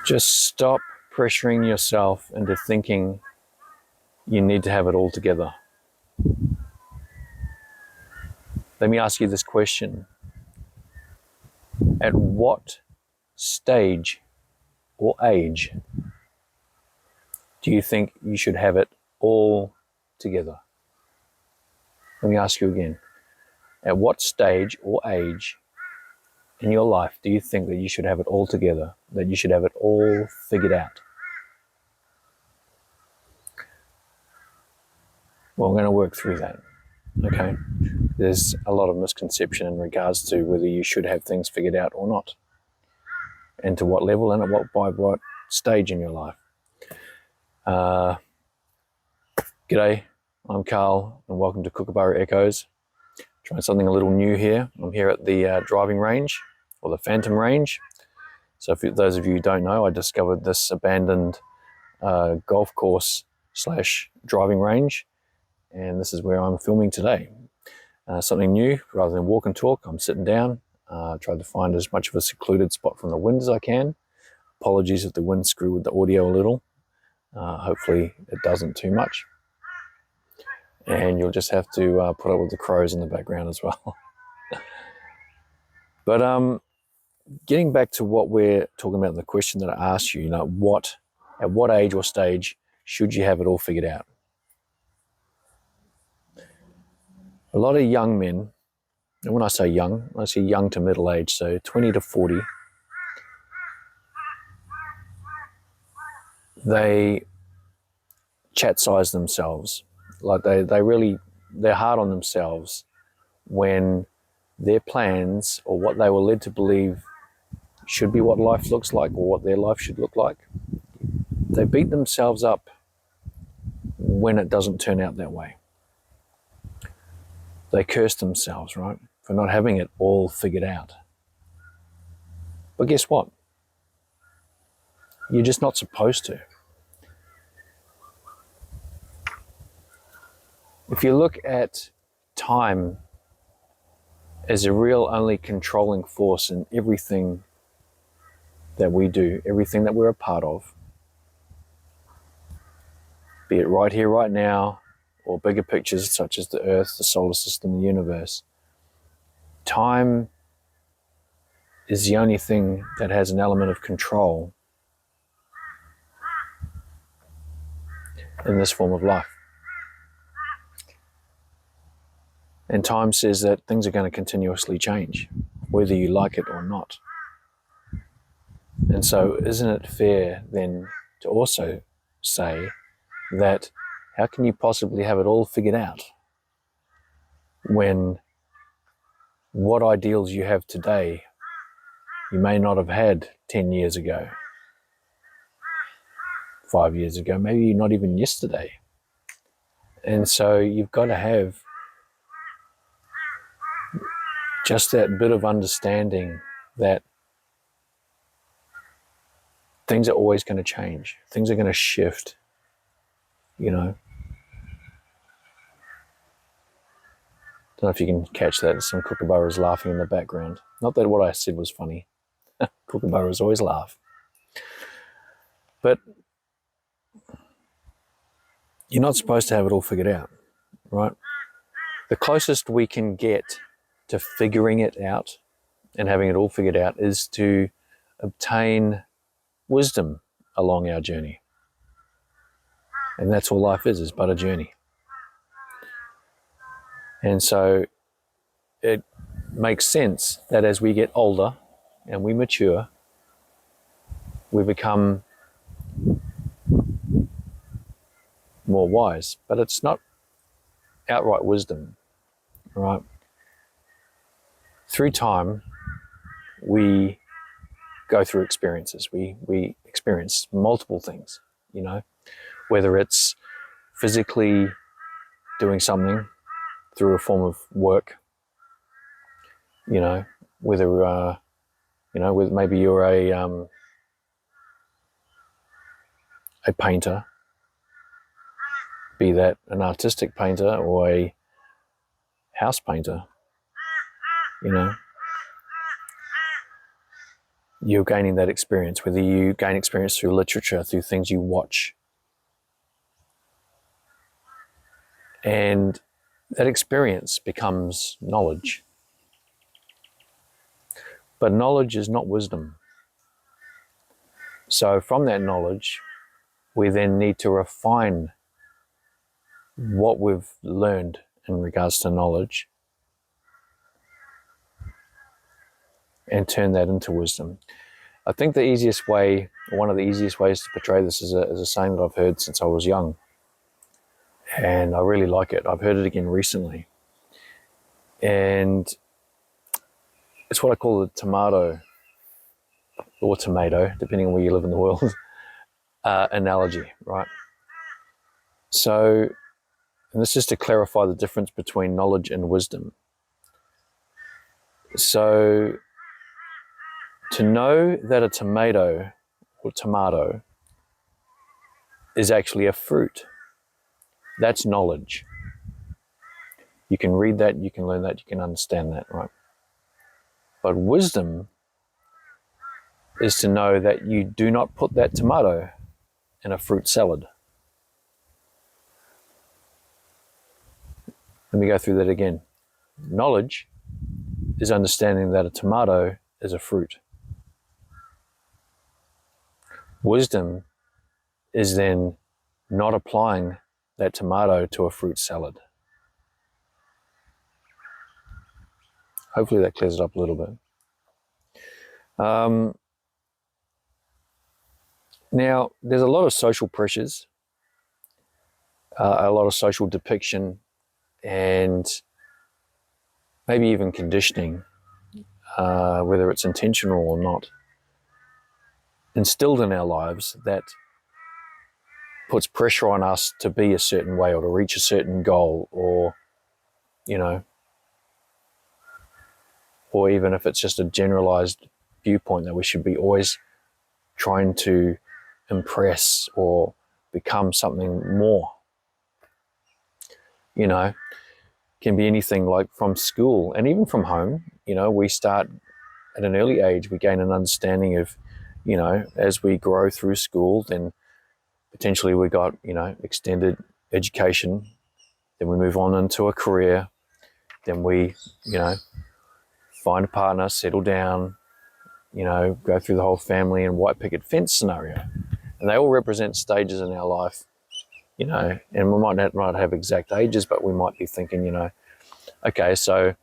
Just stop pressuring yourself into thinking you need to have it all together. Let me ask you this question. At what stage or age do you think you should have it all together? Let me ask you again. At what stage or age in your life do you think that you should have it all together, that you should have it all figured out? Well, I'm going to work through that, okay? There's a lot of misconception in regards to whether you should have things figured out or not, and to what level and by what stage in your life. G'day, I'm Carl, and welcome to Kookaburra Echoes. Trying something a little new here. I'm here at the driving range, or the Phantom Range. So for those of you who don't know, I discovered this abandoned golf course / driving range, and this is where I'm filming today. Something new, rather than walk and talk, I'm sitting down. Tried to find as much of a secluded spot from the wind as I can. Apologies if the wind screwed with the audio a little. Hopefully it doesn't too much. And you'll just have to put up with the crows in the background as well. But getting back to what we're talking about, the question that I asked you, at what age or stage should you have it all figured out? A lot of young men, and when I say young to middle age, so 20 to 40, they chat size themselves. Like they're hard on themselves when their plans or what they were led to believe should be what life looks like or what their life should look like. They beat themselves up when it doesn't turn out that way. They curse themselves, right, for not having it all figured out. But guess what? You're just not supposed to. If you look at time as a real only controlling force in everything that we do, everything that we're a part of, be it right here, right now, or bigger pictures such as the Earth, the solar system, the universe, time is the only thing that has an element of control in this form of life. And time says that things are going to continuously change, whether you like it or not. And so isn't it fair then to also say that how can you possibly have it all figured out when what ideals you have today you may not have had 10 years ago, 5 years ago, maybe not even yesterday. And so you've got to have just that bit of understanding that things are always going to change. Things are going to shift, Don't know if you can catch that. Some kookaburras laughing in the background. Not that what I said was funny. Kookaburras always laugh. But you're not supposed to have it all figured out, right? The closest we can get to figuring it out and having it all figured out is to obtain wisdom along our journey. And that's all life is but a journey. And so it makes sense that as we get older and we mature, we become more wise. But it's not outright wisdom, right? Through time, we go through experiences. We experience multiple things, whether it's physically doing something through a form of work, whether, with maybe you're a painter, be that an artistic painter or a house painter, you're gaining that experience, whether you gain experience through literature, through things you watch. And that experience becomes knowledge. But knowledge is not wisdom. So from that knowledge, we then need to refine what we've learned in regards to knowledge and turn that into wisdom. I think the easiest way, one of the easiest ways to portray this is a saying that I've heard since I was young. And I really like it. I've heard it again recently. And it's what I call the tomato, or tomato, depending on where you live in the world, analogy, right? So, and this is to clarify the difference between knowledge and wisdom. So, to know that a tomato or tomato is actually a fruit, that's knowledge. You can read that, you can learn that, you can understand that, right? But wisdom is to know that you do not put that tomato in a fruit salad. Let me go through that again. Knowledge is understanding that a tomato is a fruit. Wisdom is then not applying that tomato to a fruit salad. Hopefully that clears it up a little bit. Now, there's a lot of social pressures, a lot of social depiction, and maybe even conditioning, whether it's intentional or not, instilled in our lives that puts pressure on us to be a certain way or to reach a certain goal, or, you know, or even if it's just a generalized viewpoint that we should be always trying to impress or become something more. You know, can be anything, like from school and even from home. You know, we start at an early age, we gain an understanding of, you know, as we grow through school, then potentially we got, you know, extended education, then we move on into a career, then we, you know, find a partner, settle down, you know, go through the whole family and white picket fence scenario. And they all represent stages in our life, you know, and we might not have exact ages, but we might be thinking, you know, okay, so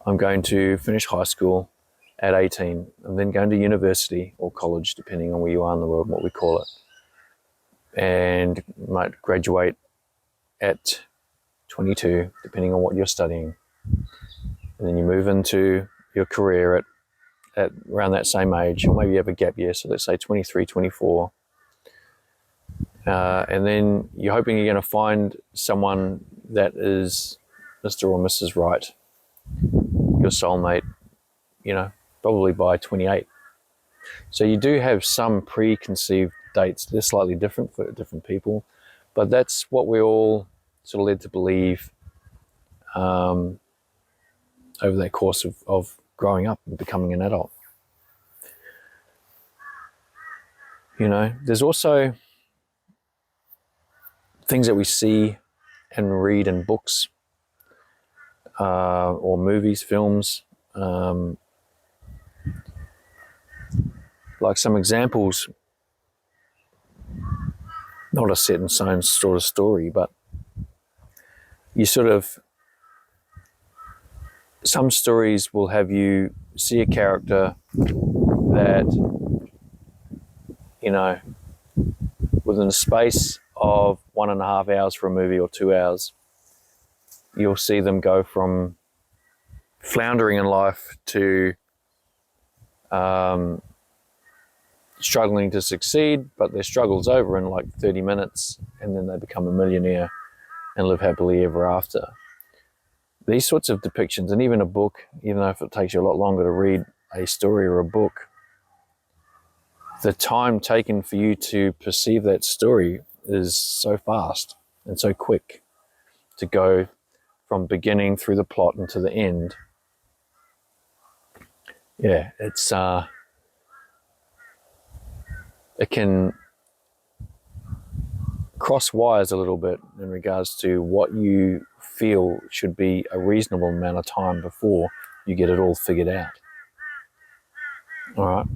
I'm going to finish high school at 18 and then going to university or college, depending on where you are in the world and what we call it, and might graduate at 22, depending on what you're studying. And then you move into your career at around that same age, or maybe you have a gap year, so let's say 23, 24. And then you're hoping you're going to find someone that is Mr. or Mrs. Right, your soulmate, you know, probably by 28. So you do have some preconceived dates. They're slightly different for different people, but that's what we're all sort of led to believe over that course of growing up and becoming an adult. You know, there's also things that we see and read in books or movies, films. Like some examples, not a set in stone sort of story, but you sort of, some stories will have you see a character that, you know, within the space of 1.5 hours for a movie or 2 hours, you'll see them go from floundering in life to struggling to succeed, but their struggle's over in like 30 minutes, and then they become a millionaire and live happily ever after. These sorts of depictions, and even a book, even though if it takes you a lot longer to read a story or a book, the time taken for you to perceive that story is so fast and so quick to go from beginning through the plot and to the end. Yeah, it's it can cross wires a little bit in regards to what you feel should be a reasonable amount of time before you get it all figured out. All right?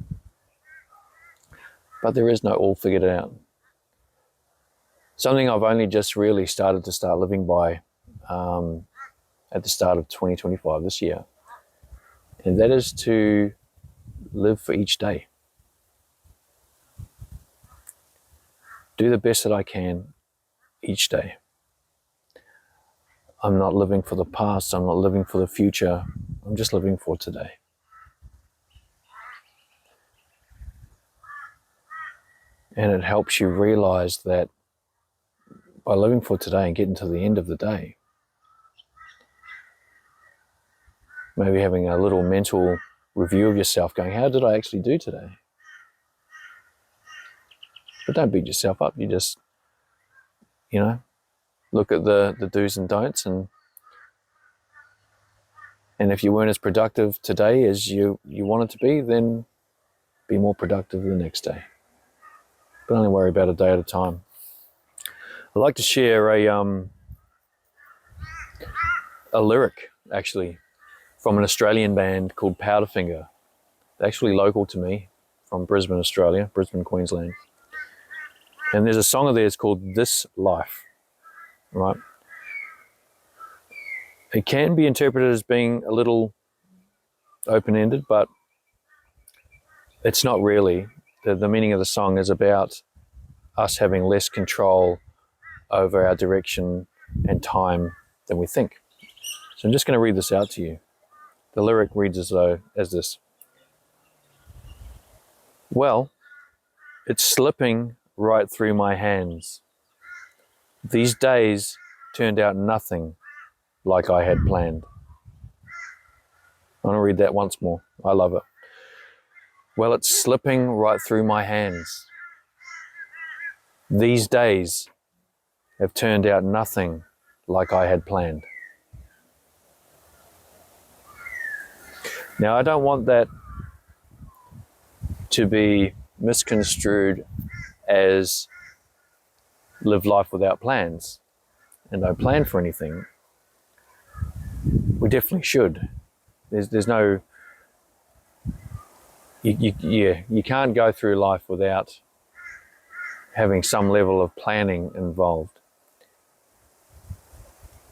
But there is no all figured out. Something I've only just really started living by at the start of 2025 this year. And that is to live for each day. Do the best that I can each day. I'm not living for the past. I'm not living for the future. I'm just living for today. And it helps you realize that by living for today and getting to the end of the day, maybe having a little mental review of yourself going, how did I actually do today? But don't beat yourself up. You just, look at the do's and don'ts, and if you weren't as productive today as you wanted to be, then be more productive the next day. But only worry about a day at a time. I'd like to share a lyric, actually, from an Australian band called Powderfinger. They're actually local to me, from Brisbane, Australia, Brisbane, Queensland. And there's a song of theirs called This Life, right? It can be interpreted as being a little open-ended, but it's not really. The meaning of the song is about us having less control over our direction and time than we think. So I'm just going to read this out to you. The lyric reads as this. Well, it's slipping right through my hands. These days turned out nothing like I had planned. I want to read that once more. I love it. Well, it's slipping right through my hands. These days have turned out nothing like I had planned. Now, I don't want that to be misconstrued as live life without plans and don't plan for anything. We definitely should. There's no, you can't go through life without having some level of planning involved.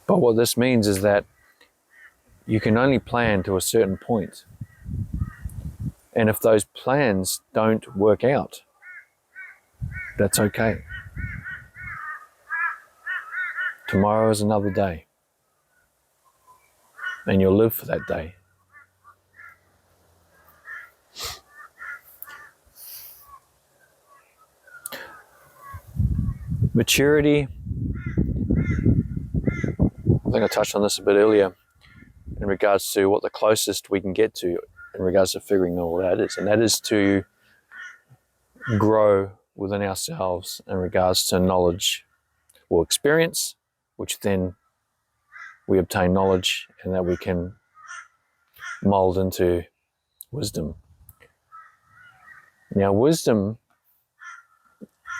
But what this means is that you can only plan to a certain point. And if those plans don't work out, that's okay. Tomorrow is another day. And you'll live for that day. Maturity, I think I touched on this a bit earlier in regards to what the closest we can get to in regards to figuring out what that is. And that is to grow within ourselves in regards to knowledge or experience, which then we obtain knowledge and that we can mold into wisdom. Now, wisdom,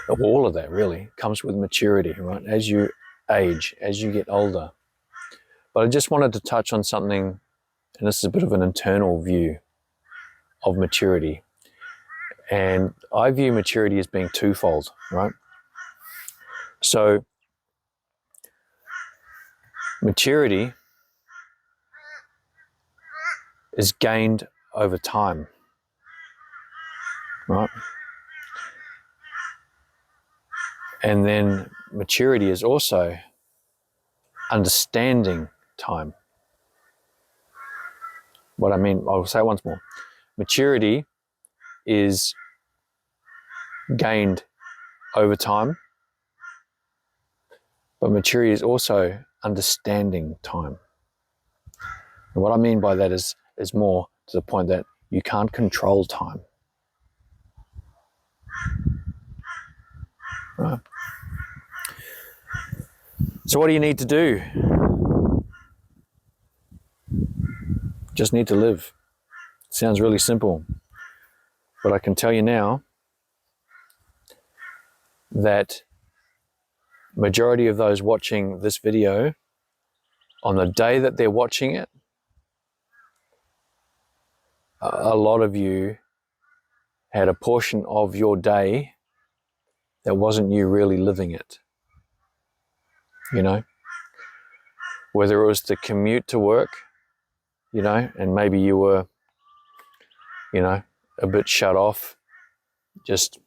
all of that really, comes with maturity, right? As you age, as you get older. But I just wanted to touch on something, and this is a bit of an internal view of maturity. And I view maturity as being twofold, right? So, maturity is gained over time, right? And then maturity is also understanding time. What I mean, I'll say it once more. Maturity is gained over time, but maturity is also understanding time. And what I mean by that is more to the point that you can't control time. Right? So what do you need to do? Just need to live. It sounds really simple, but I can tell you now, that majority of those watching this video, on the day that they're watching it, a lot of you had a portion of your day that wasn't you really living it. You know, whether it was the commute to work, you know, and maybe you were, you know, a bit shut off, just,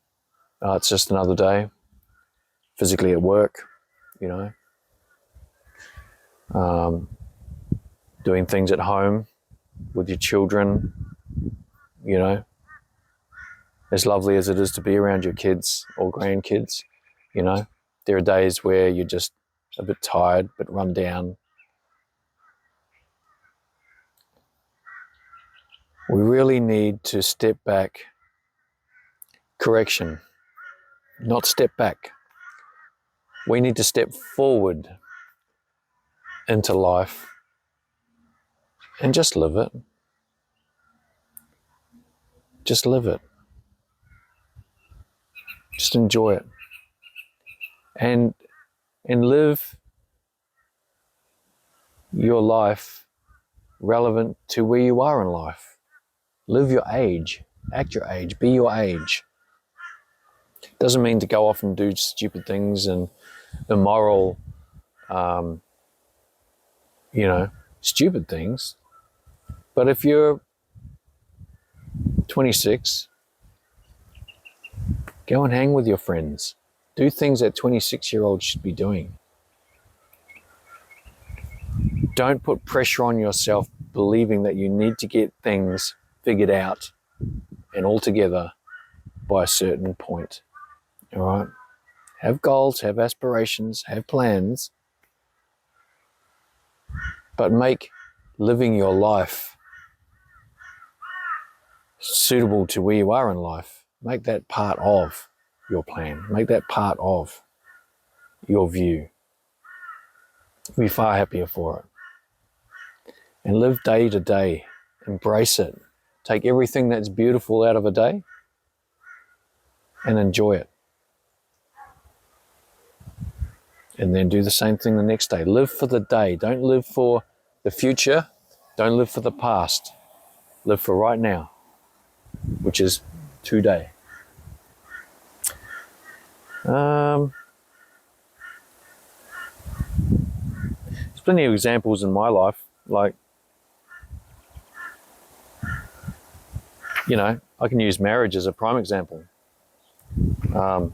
it's just another day, physically at work, you know, doing things at home with your children, you know, as lovely as it is to be around your kids or grandkids, you know, there are days where you're just a bit tired, a bit run down. We really need to step back. Correction, not step back. We need to step forward into life and just live it. Just live it. Just enjoy it. And live your life relevant to where you are in life. Live your age. Act your age. Be your age. Doesn't mean to go off and do stupid things and immoral, you know, stupid things. But if you're 26, go and hang with your friends. Do things that 26-year-olds should be doing. Don't put pressure on yourself believing that you need to get things figured out and all together by a certain point. All right? Have goals, have aspirations, have plans, but make living your life suitable to where you are in life. Make that part of your plan. Make that part of your view. Be far happier for it. And live day to day. Embrace it. Take everything that's beautiful out of a day and enjoy it. And then do the same thing the next day. Live for the day. Don't live for the future. Don't live for the past. Live for right now, which is today. There's plenty of examples in my life, like, you know, I can use marriage as a prime example. I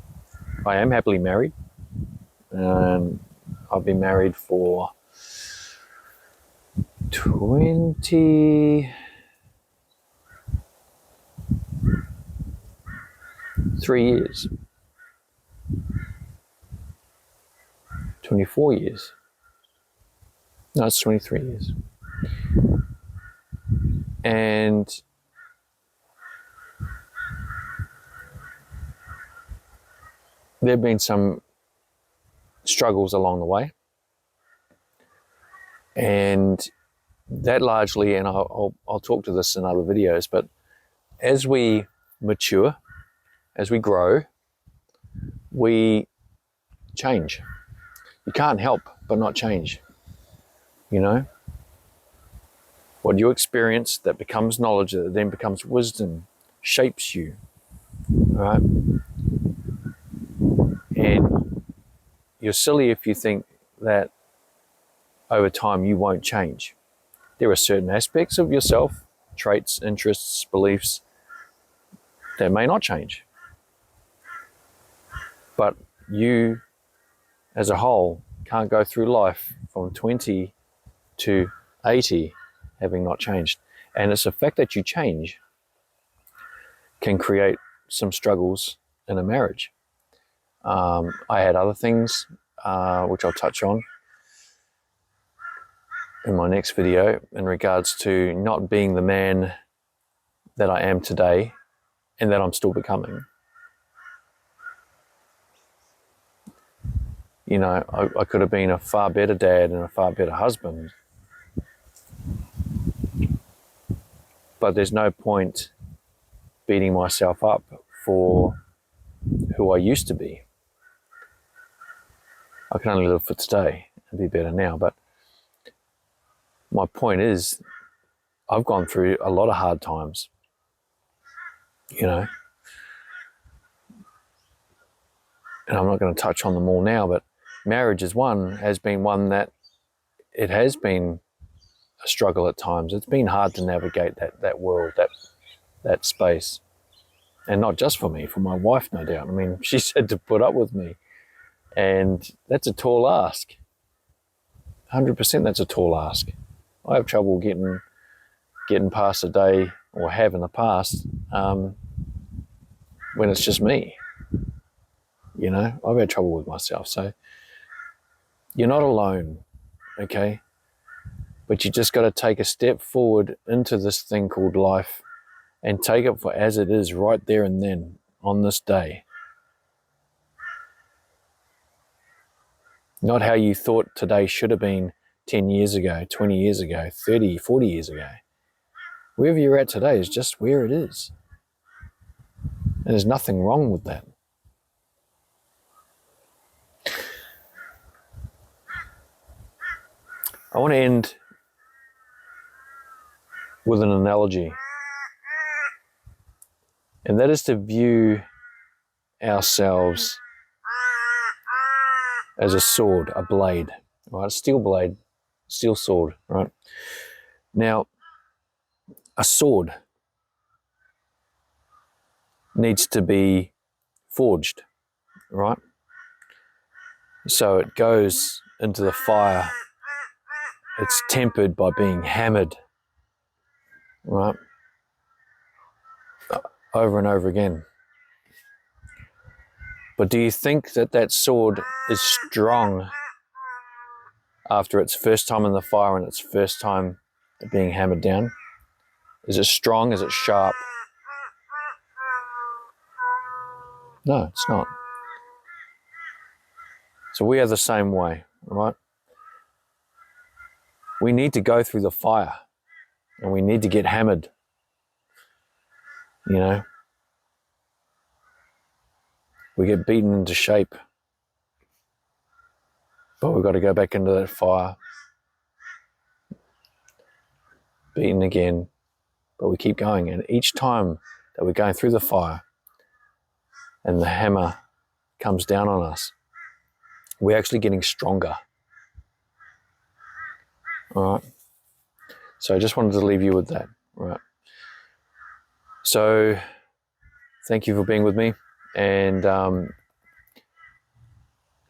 am happily married, and I've been married for 23 years. 24 years. No, it's 23 years. And there have been some struggles along the way. And that largely, and I'll talk to this in other videos, but as we mature, as we grow, we change. You can't help but not change, you know? What you experience, that becomes knowledge, that then becomes wisdom, shapes you, right? And you're silly if you think that over time you won't change. There are certain aspects of yourself, traits, interests, beliefs, that may not change. But you, as a whole, can't go through life from 20 to 80 having not changed. And it's the fact that you change can create some struggles in a marriage. I had other things, which I'll touch on in my next video, in regards to not being the man that I am today and that I'm still becoming. You know, I could have been a far better dad and a far better husband. But there's no point beating myself up for who I used to be. I can only live for today and be better now. But my point is, I've gone through a lot of hard times, you know, and I'm not going to touch on them all now, but marriage has been one that it has been a struggle at times. It's been hard to navigate that world, that space. And not just for me, for my wife, no doubt. I mean, she said to put up with me. And that's a tall ask. 100% that's a tall ask. I have trouble getting past a day, or have in the past, when it's just me. You know, I've had trouble with myself. So you're not alone, okay? But you just got to take a step forward into this thing called life and take it for as it is right there and then on this day. Not how you thought today should have been 10 years ago, 20 years ago, 30, 40 years ago. Wherever you're at today is just where it is. And there's nothing wrong with that. I want to end with an analogy. And that is to view ourselves as a sword, a blade, right? A steel blade, steel sword, right? Now, a sword needs to be forged, right? So it goes into the fire. It's tempered by being hammered, right? Over and over again. But do you think that sword is strong after its first time in the fire and its first time being hammered down? Is it strong? Is it sharp? No, it's not. So we are the same way, right? We need to go through the fire and we need to get hammered, you know? We get beaten into shape, but we've got to go back into that fire, beaten again, but we keep going. And each time that we're going through the fire and the hammer comes down on us, we're actually getting stronger. All right. So I just wanted to leave you with that. Right. So thank you for being with me, and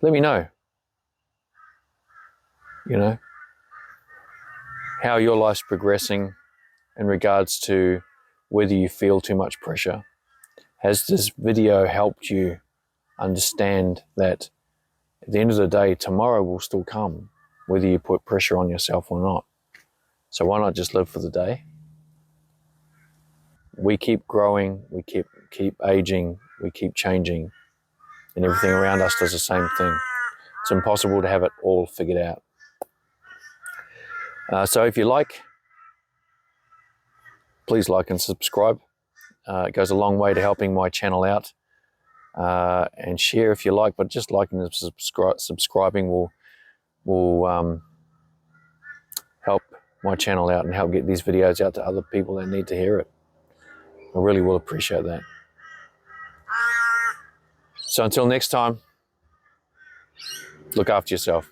let me know, you know, how your life's progressing in regards to whether you feel too much pressure. Has this video helped you understand that at the end of the day, tomorrow will still come, whether you put pressure on yourself or not? So why not just live for the day? We keep growing, we keep aging, we keep changing, and everything around us does the same thing. It's impossible to have it all figured out. So if you like, please like and subscribe. It goes a long way to helping my channel out. And share if you like, but just liking and subscribing will help my channel out and help get these videos out to other people that need to hear it. I really will appreciate that. So until next time, look after yourself.